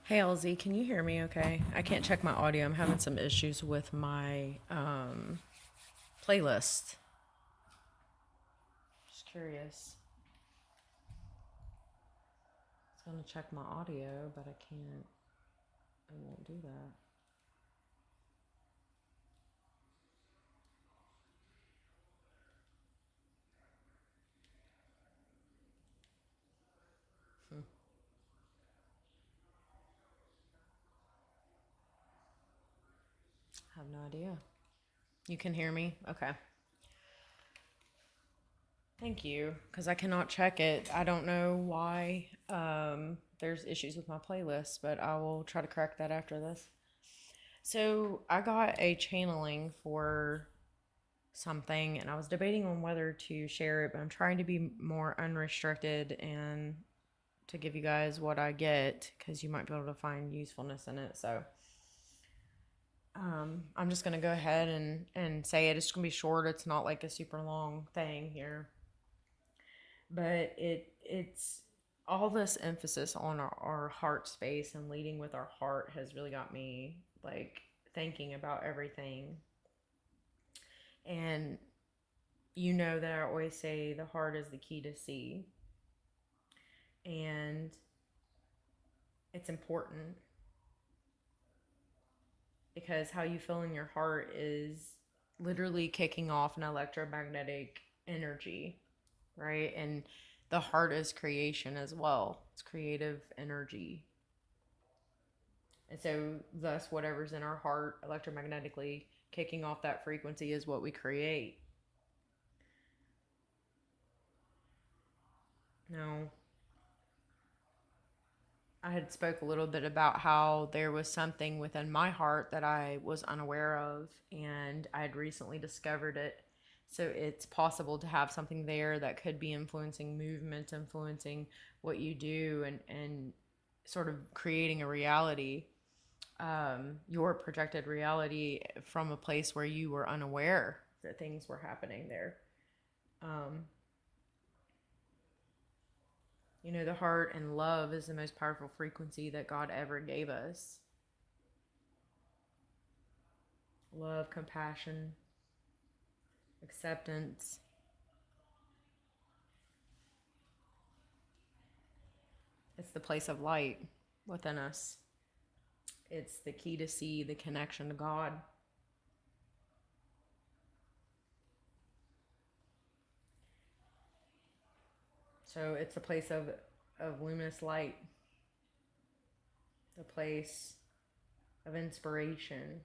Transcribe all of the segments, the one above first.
Hey LZ, can you hear me okay? I can't check my audio. I'm having some issues with my playlist. Just curious. It's going to check my audio, but I can't. It won't do that. I have no idea. You can hear me? Okay. Thank you, because I cannot check it. I don't know why there's issues with my playlist, but I will try to correct that after this. So I got a channeling for something and I was debating on whether to share it, but I'm trying to be more unrestricted and to give you guys what I get because you might be able to find usefulness in it. So I'm just going to go ahead and say it. It's going to be short. It's not like a super long thing here. But it's all this emphasis on our heart space and leading with our heart has really got me like thinking about everything. And you know that I always say the heart is the key to see. And it's important because how you feel in your heart is literally kicking off an electromagnetic energy, right? And the heart is creation as well, it's creative energy. And so, thus, whatever's in our heart electromagnetically kicking off that frequency is what we create. Now, I had spoke a little bit about how there was something within my heart that I was unaware of, and I had recently discovered it. So it's possible to have something there that could be influencing movement, influencing what you do, and sort of creating a reality, your projected reality from a place where you were unaware that things were happening there. Um, You know, the heart and love is the most powerful frequency that God ever gave us. Love, compassion, acceptance. It's the place of light within us. It's the key to see the connection to God. So it's a place of luminous light, a place of inspiration.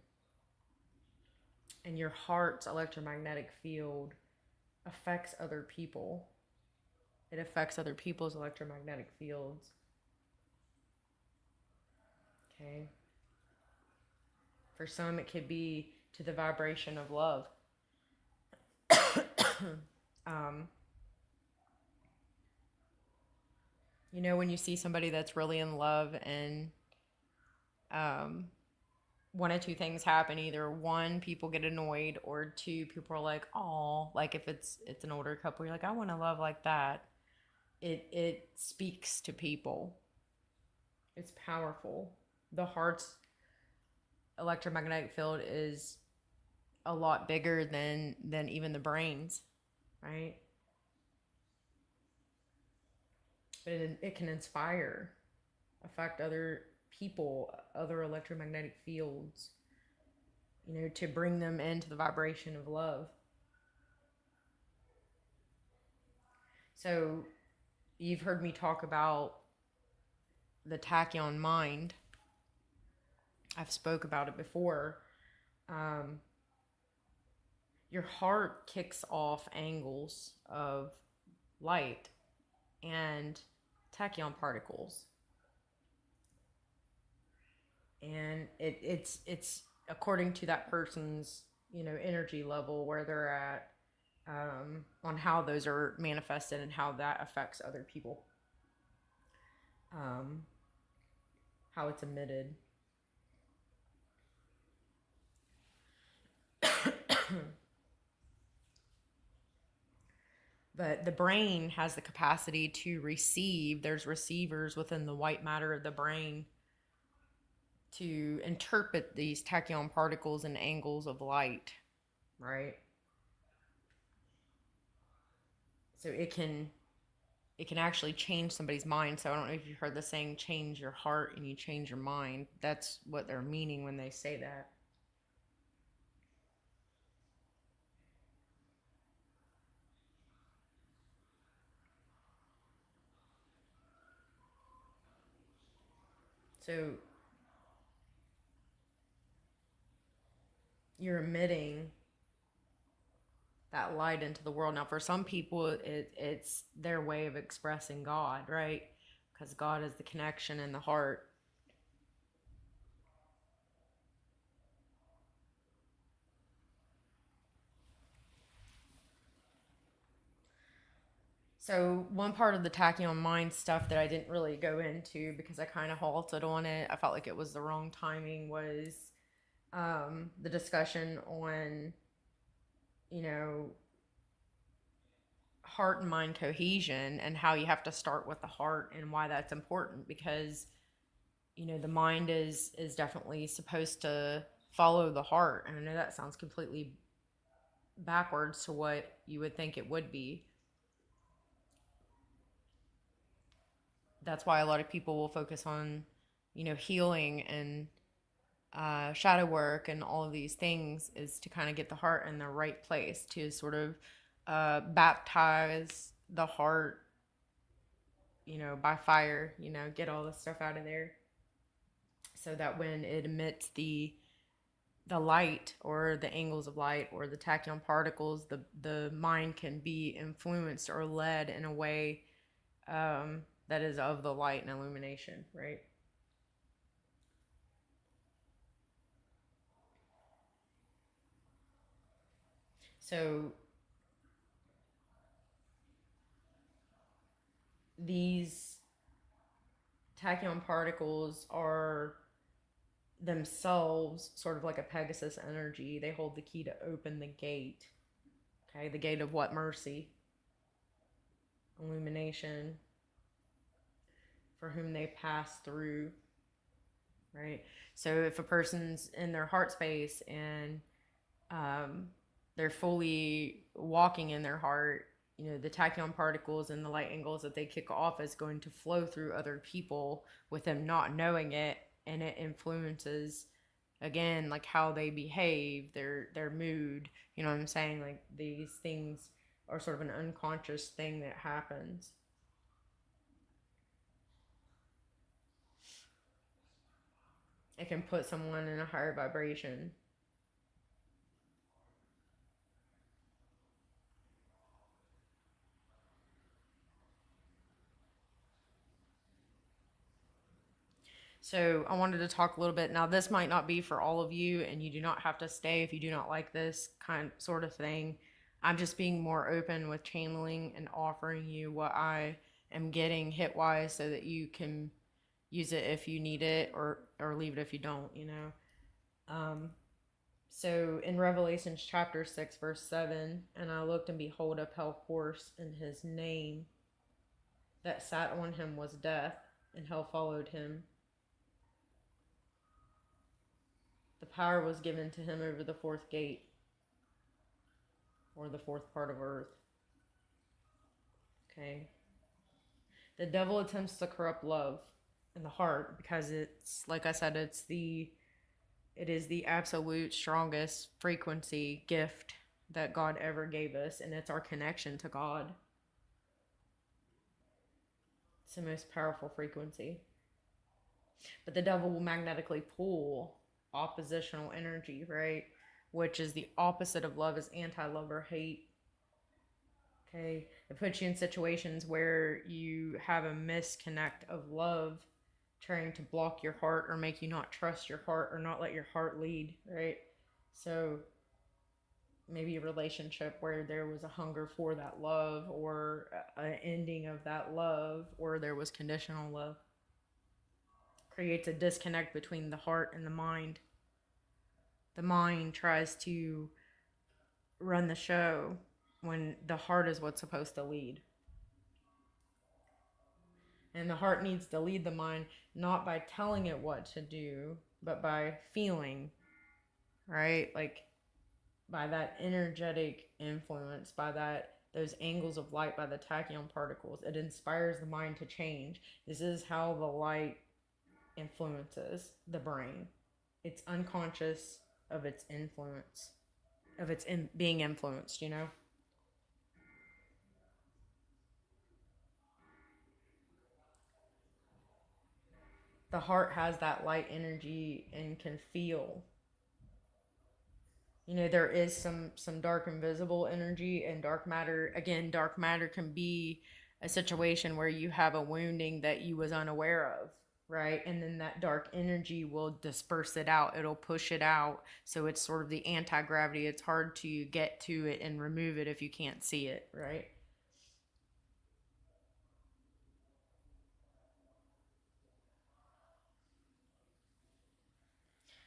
And your heart's electromagnetic field affects other people. It affects other people's electromagnetic fields. Okay. For some, it could be to the vibration of love. um, you know, when you see somebody that's really in love and um, one of two things happen. Either one, people get annoyed, or two, people are like, "Oh," like if it's an older couple, you're like, "I want to love like that." It speaks to people. It's powerful. The heart's electromagnetic field is a lot bigger than even the brain's, right? But it can inspire, affect other people, other electromagnetic fields, you know, to bring them into the vibration of love. So you've heard me talk about the Taccion Mind. I've spoke about it before. Um, your heart kicks off angles of light and tachyon particles, and it's according to that person's energy level where they're at, on how those are manifested and how that affects other people, um, how it's emitted. But the brain has the capacity to receive. There's receivers within the white matter of the brain to interpret these tachyon particles and angles of light, right? So it can actually change somebody's mind. So I don't know if you've heard the saying, change your heart and you change your mind. That's what they're meaning when they say that. So you're emitting that light into the world. Now, for some people, it's their way of expressing God, right? Because God is the connection in the heart. So one part of the Tachyon Mind stuff that I didn't really go into because I kind of halted on it, I felt like it was the wrong timing, was the discussion on, you know, heart and mind cohesion and how you have to start with the heart and why that's important, because the mind is definitely supposed to follow the heart, and I know that sounds completely backwards to what you would think it would be. That's why a lot of people will focus on healing and shadow work and all of these things, is to kind of get the heart in the right place, to sort of baptize the heart, by fire, get all the stuff out of there, so that when it emits the light or the angles of light or the tachyon particles, the mind can be influenced or led in a way that is of the light and illumination, right? So these tachyon particles are themselves sort of like a Pegasus energy. They hold the key to open the gate. Okay, the gate of what? Mercy, illumination, for whom they pass through, right? So if a person's in their heart space and um, they're fully walking in their heart, the tachyon particles and the light angles that they kick off is going to flow through other people with them not knowing it, and it influences, again, like how they behave, their mood. You know what I'm saying? Like, these things are sort of an unconscious thing that happens. It can put someone in a higher vibration. So I wanted to talk a little bit. Now, this might not be for all of you, and you do not have to stay if you do not like this kind sort of thing. I'm just being more open with channeling and offering you what I am getting hit wise, so that you can use it if you need it, or leave it if you don't. Um, so in Revelations chapter 6, verse 7, and I looked, and behold, a pale horse, and his name that sat on him was Death, and hell followed him. The power was given to him over the fourth gate, or the fourth part of earth. Okay. The devil attempts to corrupt love in the heart, because it's, like I said, it is the absolute strongest frequency gift that God ever gave us, and it's our connection to God. It's the most powerful frequency. But the devil will magnetically pull oppositional energy, right? Which is the opposite of love, is anti-love or hate. Okay, it puts you in situations where you have a misconnect of love trying to block your heart, or make you not trust your heart, or not let your heart lead, right? So maybe a relationship where there was a hunger for that love, or an ending of that love, or there was conditional love, creates a disconnect between the heart and the mind. The mind tries to run the show when the heart is what's supposed to lead. And the heart needs to lead the mind, not by telling it what to do, but by feeling, right? Like by that energetic influence, by those angles of light, by the tachyon particles, it inspires the mind to change. This is how the light influences the brain. It's unconscious of its influence, of its being influenced, you know? The heart has that light energy and can feel. You know, there is some dark invisible energy and dark matter. Again, dark matter can be a situation where you have a wounding that you was unaware of, right? And then that dark energy will disperse it out. It'll push it out. So it's sort of the anti-gravity. It's hard to get to it and remove it if you can't see it, right?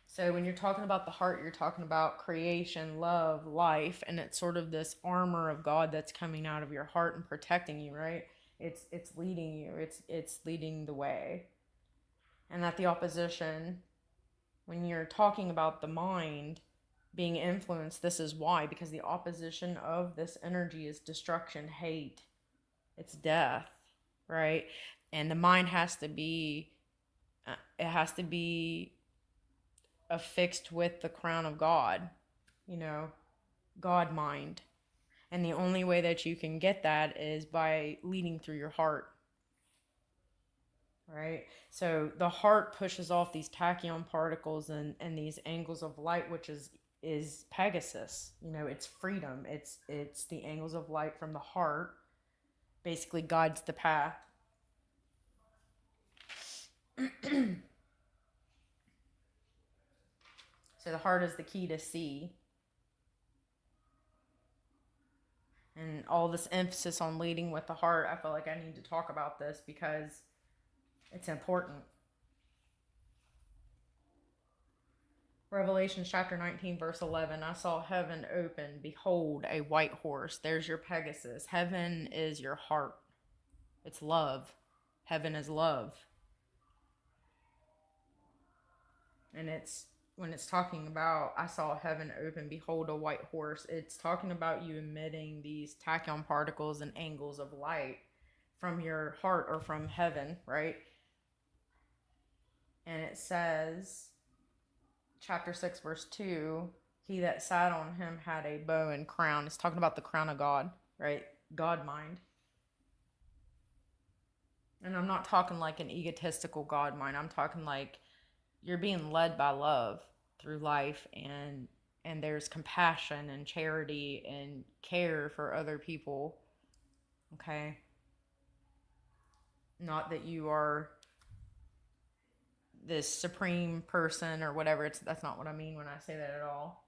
So when you're talking about the heart, you're talking about creation, love, life, and it's sort of this armor of God that's coming out of your heart and protecting you, right? It's leading you. It's leading the way. And that the opposition, when you're talking about the mind being influenced, this is why, because the opposition of this energy is destruction, hate, it's death, right? And the mind has to be it has to be affixed with the crown of God, you know, God mind. And the only way that you can get that is by leading through your heart, right? So the heart pushes off these tachyon particles and these angles of light, which is Pegasus. You know, it's freedom. It's the angles of light from the heart basically guides the path. So the heart is the key to see. And all this emphasis on leading with the heart, I feel like I need to talk about this because it's important. Revelation chapter 19, verse 11. I saw heaven open. Behold, a white horse. There's your Pegasus. Heaven is your heart. It's love. Heaven is love. And when it's talking about, I saw heaven open, behold, a white horse, it's talking about you emitting these tachyon particles and angles of light from your heart or from heaven, right? And it says, chapter 6, verse 2, he that sat on him had a bow and crown. It's talking about the crown of God, right? God mind. And I'm not talking like an egotistical God mind. I'm talking like you're being led by love through life, and there's compassion and charity and care for other people. Okay? Not that you are this supreme person or whatever. That's not what I mean when I say that at all.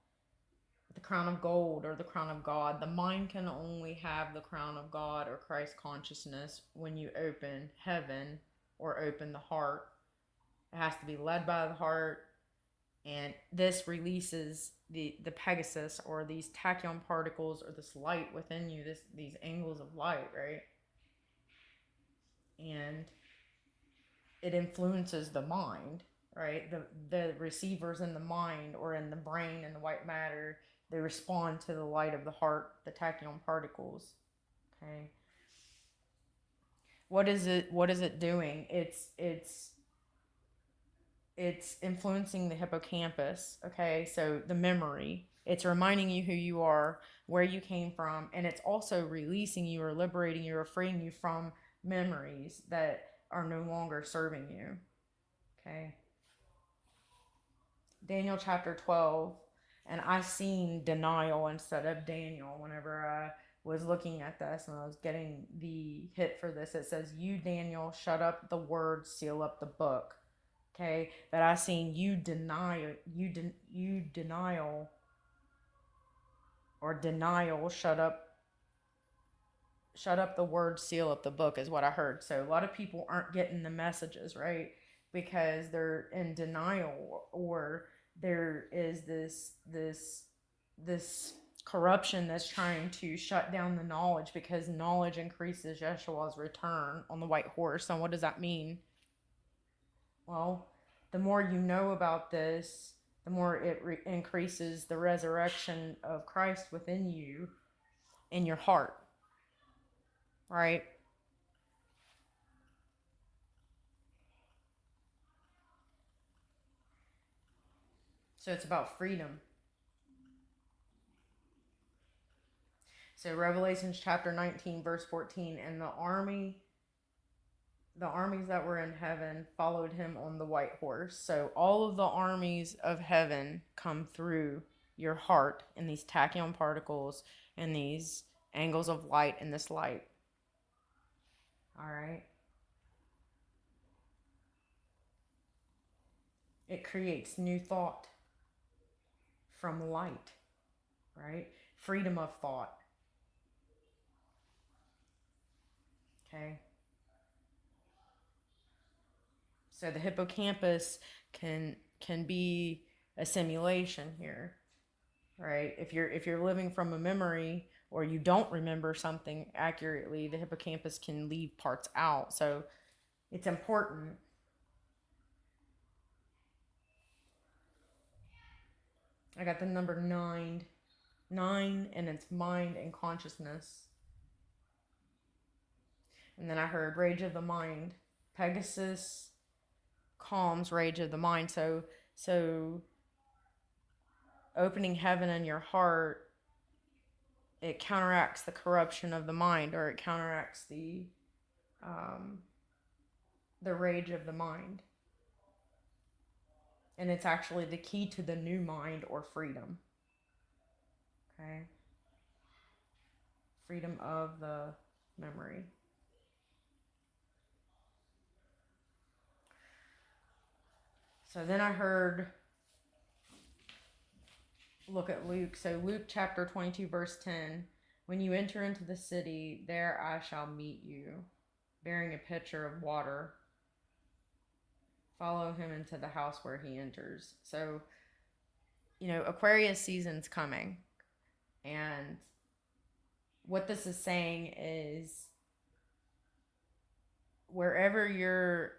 The crown of gold or the crown of God. The mind can only have the crown of God or Christ consciousness when you open heaven or open the heart. It has to be led by the heart, and this releases the Pegasus or these tachyon particles or this light within you, these angles of light, right? And it influences the mind, right? The receivers in the mind or in the brain and the white matter, they respond to the light of the heart, the tachyon particles. Okay. What is it doing? It's influencing the hippocampus. Okay, so the memory, it's reminding you who you are, where you came from, and it's also releasing you or liberating you or freeing you from memories that are no longer serving you. Okay. Daniel chapter 12, and I seen denial instead of Daniel whenever I was looking at this and I was getting the hit for this. It says, you, Daniel, shut up the word, seal up the book. Okay, that I seen you denial or denial, shut up the word, seal up the book is what I heard. So a lot of people aren't getting the messages, right? Because they're in denial, or there is this corruption that's trying to shut down the knowledge, because knowledge increases Yeshua's return on the white horse. And what does that mean? Well, the more you know about this, the more it increases the resurrection of Christ within you in your heart, right? So it's about freedom. So Revelations chapter 19, verse 14, and the armies that were in heaven followed him on the white horse. So all of the armies of heaven come through your heart in these tachyon particles and these angles of light in this light. All right. It creates new thought from light, right? Freedom of thought. Okay. So the hippocampus can be a simulation here, right? If you're living from a memory or you don't remember something accurately, the hippocampus can leave parts out. So it's important. I got the number 9, and it's mind and consciousness. And then I heard rage of the mind. Pegasus calms rage of the mind. So opening heaven in your heart, it counteracts the corruption of the mind, or it counteracts the rage of the mind. And it's actually the key to the new mind or freedom. Okay? Freedom of the memory. So then I heard, look at Luke. So Luke chapter 22, verse 10. When you enter into the city, there I shall meet you, bearing a pitcher of water. Follow him into the house where he enters. So, Aquarius season's coming. And what this is saying is wherever your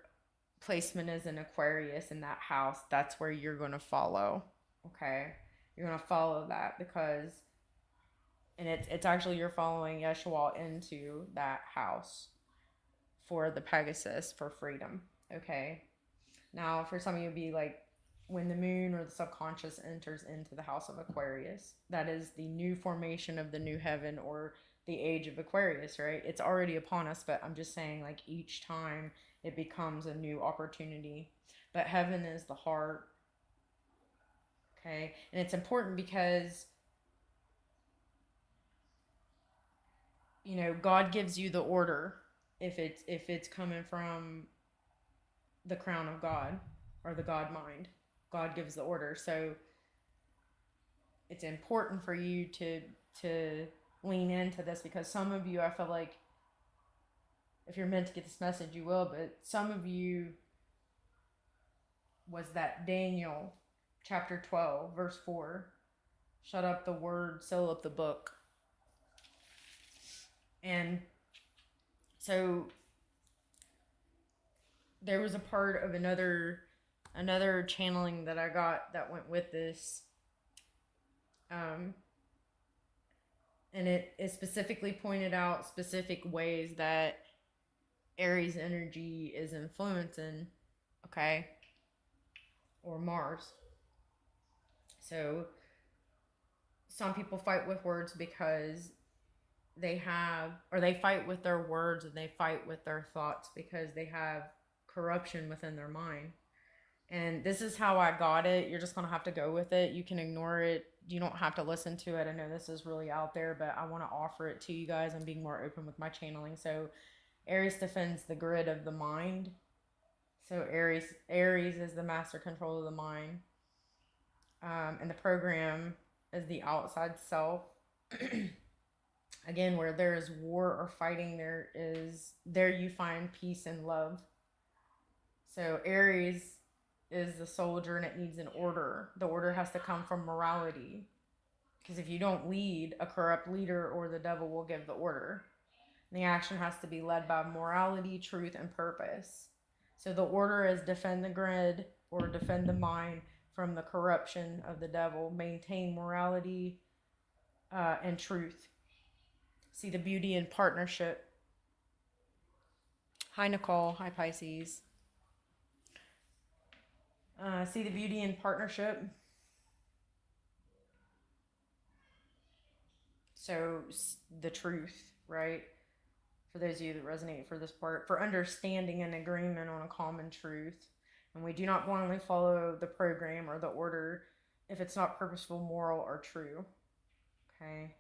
placement is in Aquarius in that house, that's where you're going to follow. Okay? You're going to follow that because, and it's actually you're following Yeshua into that house for the Pegasus for freedom. Okay? Now, for some of you, it'd be like when the moon or the subconscious enters into the house of Aquarius. That is the new formation of the new heaven or the age of Aquarius, right? It's already upon us, but I'm just saying, like, each time it becomes a new opportunity. But heaven is the heart, okay? And it's important because, God gives you the order if it's coming from the crown of God or the God mind. God gives the order. So it's important for you to lean into this because some of you, I feel like if you're meant to get this message, you will, but some of you was that Daniel chapter 12, verse 4. Shut up the word, seal up the book. And so there was a part of another channeling that I got that went with this. And it specifically pointed out specific ways that Aries energy is influencing, okay, or Mars. So some people fight with words because they fight with their words and they fight with their thoughts because they have corruption within their mind. And this is how I got it. You're just going to have to go with it. You can ignore it. You don't have to listen to it. I know this is really out there, but I want to offer it to you guys. I'm being more open with my channeling. So Aries defends the grid of the mind. So Aries is the master control of the mind. And the program is the outside self. Again, where there is war or fighting, there you find peace and love. So Aries is the soldier and it needs an order. The order has to come from morality. Because if you don't lead, a corrupt leader or the devil will give the order. And the action has to be led by morality, truth, and purpose. So the order is defend the grid, or defend the mind from the corruption of the devil. Maintain morality and truth. See the beauty in partnership. Hi, Nicole. Hi, Pisces. See the beauty in partnership. So the truth, right? For those of you that resonate for this part, for understanding and agreement on a common truth. And we do not blindly follow the program or the order if it's not purposeful, moral, or true. Okay?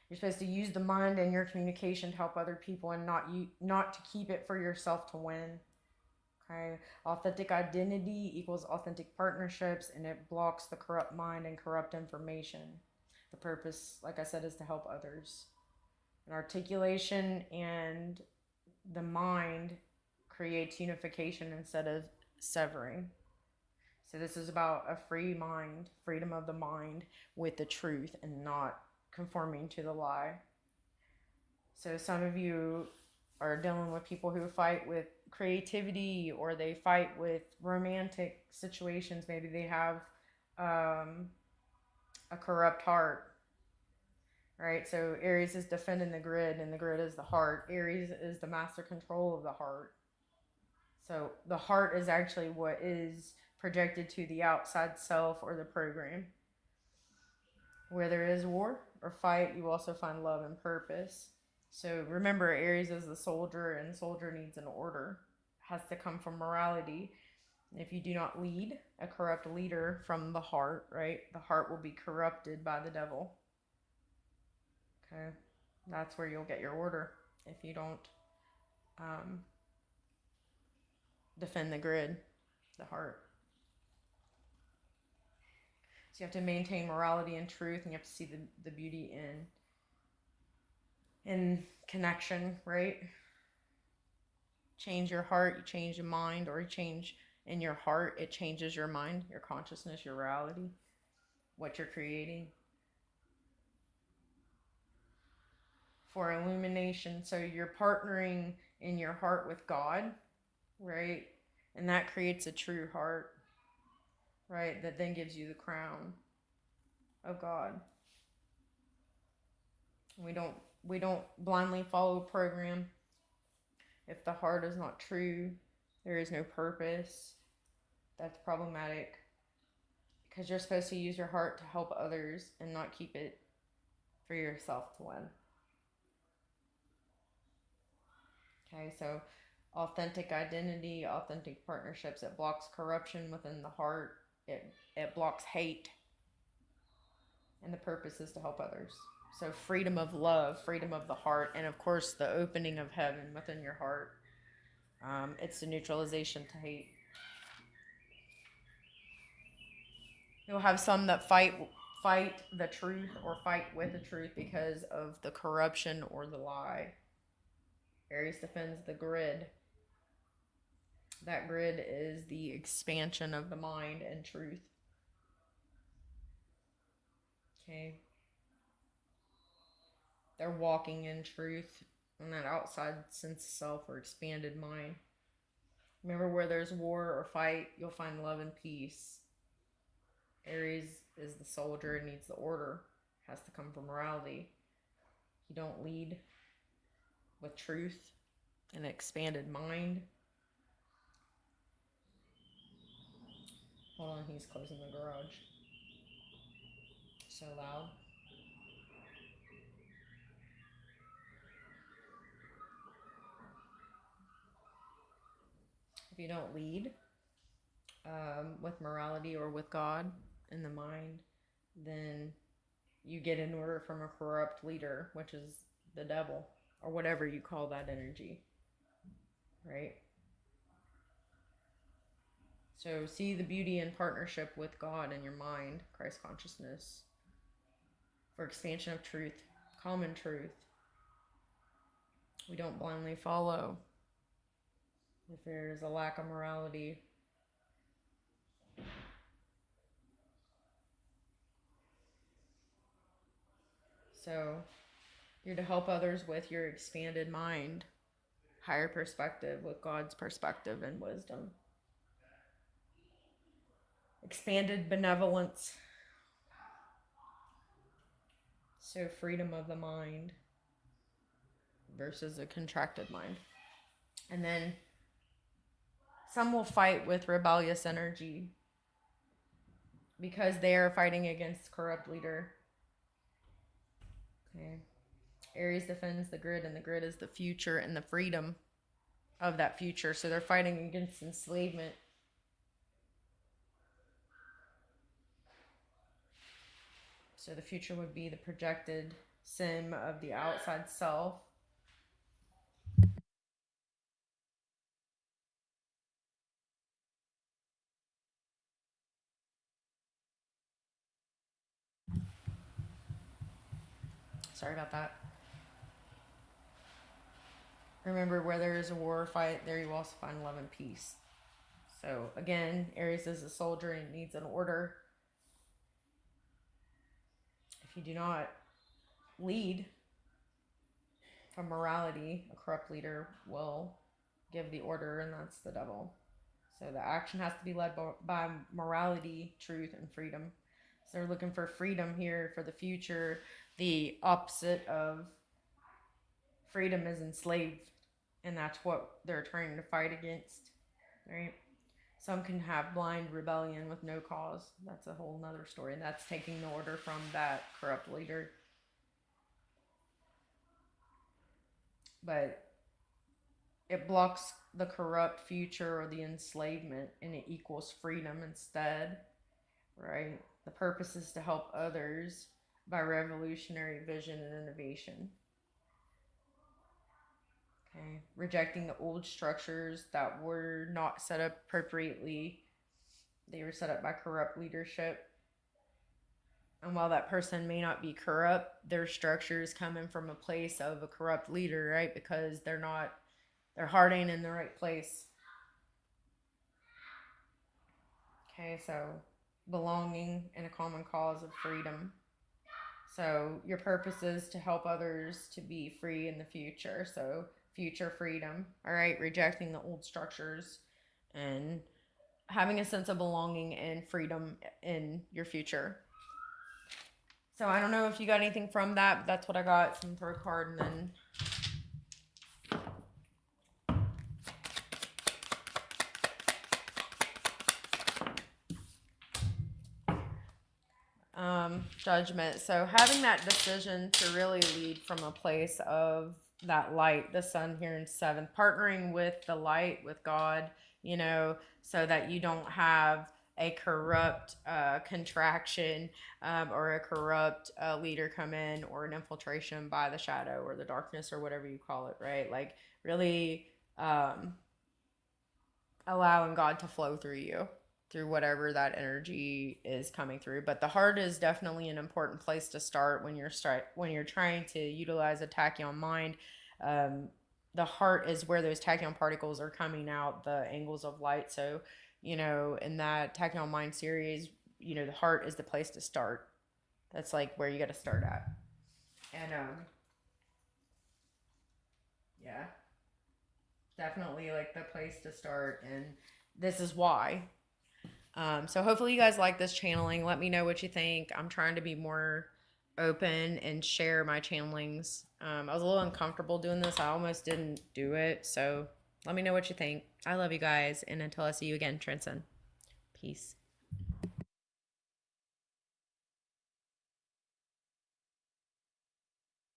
You're supposed to use the mind in your communication to help other people and not to keep it for yourself to win. Okay? Authentic identity equals authentic partnerships, and it blocks the corrupt mind and corrupt information. The purpose, like I said, is to help others. And articulation and the mind creates unification instead of severing. So this is about a free mind, freedom of the mind with the truth and not conforming to the lie. So some of you are dealing with people who fight with creativity, or they fight with romantic situations. Maybe they have a corrupt heart. Right, so Aries is defending the grid, and the grid is the heart. Aries is the master control of the heart. So the heart is actually what is projected to the outside self or the program. Where there is war or fight, you also find love and purpose. So remember, Aries is the soldier, and the soldier needs an order. It has to come from morality. If you do not lead a corrupt leader from the heart, right, the heart will be corrupted by the devil. Okay, that's where you'll get your order if you don't defend the grid, the heart. So you have to maintain morality and truth, and you have to see the beauty in connection, right? Change your heart, you change your mind, or you change in your heart, it changes your mind, your consciousness, your reality, what you're creating. For illumination, so you're partnering in your heart with God, right? And that creates a true heart, right? That then gives you the crown of God. We don't blindly follow a program. If the heart is not true, there is no purpose. That's problematic, because you're supposed to use your heart to help others and not keep it for yourself to win. Okay, so authentic identity, authentic partnerships, it blocks corruption within the heart. It blocks hate. And the purpose is to help others. So freedom of love, freedom of the heart, and of course the opening of heaven within your heart. It's the neutralization to hate. You'll have some that fight the truth or fight with the truth because of the corruption or the lie. Aries defends the grid. That grid is the expansion of the mind and truth. Okay. They're walking in truth in that outside sense of self or expanded mind. Remember, where there's war or fight, you'll find love and peace. Aries is the soldier and needs the order. It has to come from morality. You don't lead with truth and an expanded mind. Hold on, he's closing the garage. So loud. If you don't lead with morality or with God in the mind, then you get an order from a corrupt leader, which is the devil, or whatever you call that energy, right? So see the beauty in partnership with God in your mind, Christ consciousness, for expansion of truth, common truth. We don't blindly follow. If there's a lack of morality, so you're to help others with your expanded mind, higher perspective, with God's perspective and wisdom. expanded benevolence. So freedom of the mind versus a contracted mind. And then some will fight with rebellious energy because they are fighting against corrupt leader. Okay. Aries defends the grid, and the grid is the future and the freedom of that future. So they're fighting against enslavement. So the future would be the projected sim of the outside self. Sorry about that. Remember, where there is a war or fight, there you also find love and peace. So again, Aries is a soldier and needs an order. If you do not lead from morality, a corrupt leader will give the order, and that's the devil. So the action has to be led by morality, truth, and freedom. So they're looking for freedom here for the future. The opposite of freedom is enslaved, and that's what they're trying to fight against, right? Some can have blind rebellion with no cause. That's a whole nother story, and that's taking the order from that corrupt leader. But it blocks the corrupt future or the enslavement, and it equals freedom instead, right? The purpose is to help others by revolutionary vision and innovation. Okay, rejecting the old structures that were not set up appropriately. They were set up by corrupt leadership. And while that person may not be corrupt, their structure is coming from a place of a corrupt leader, right? Because their heart ain't in the right place. Okay, so belonging and a common cause of freedom. So your purpose is to help others to be free in the future. So future freedom, all right? Rejecting the old structures and having a sense of belonging and freedom in your future. So I don't know if you got anything from that, but that's what I got. Some throw card and then judgment. So having that decision to really lead from a place of that light, the sun here in 7th, partnering with the light, with God, so that you don't have a corrupt contraction or a corrupt leader come in, or an infiltration by the shadow or the darkness or whatever you call it, right? Like really allowing God to flow through you, through whatever that energy is coming through. But the heart is definitely an important place to start when you're trying to utilize a tachyon mind. The heart is where those tachyon particles are coming out, the angles of light. So, in that tachyon mind series, the heart is the place to start. That's like where you got to start at. And yeah, definitely like the place to start. And this is why. So hopefully you guys like this channeling. Let me know what you think. I'm trying to be more open and share my channelings. I was a little uncomfortable doing this. I almost didn't do it. So let me know what you think. I love you guys. And until I see you again, Transcend. Peace.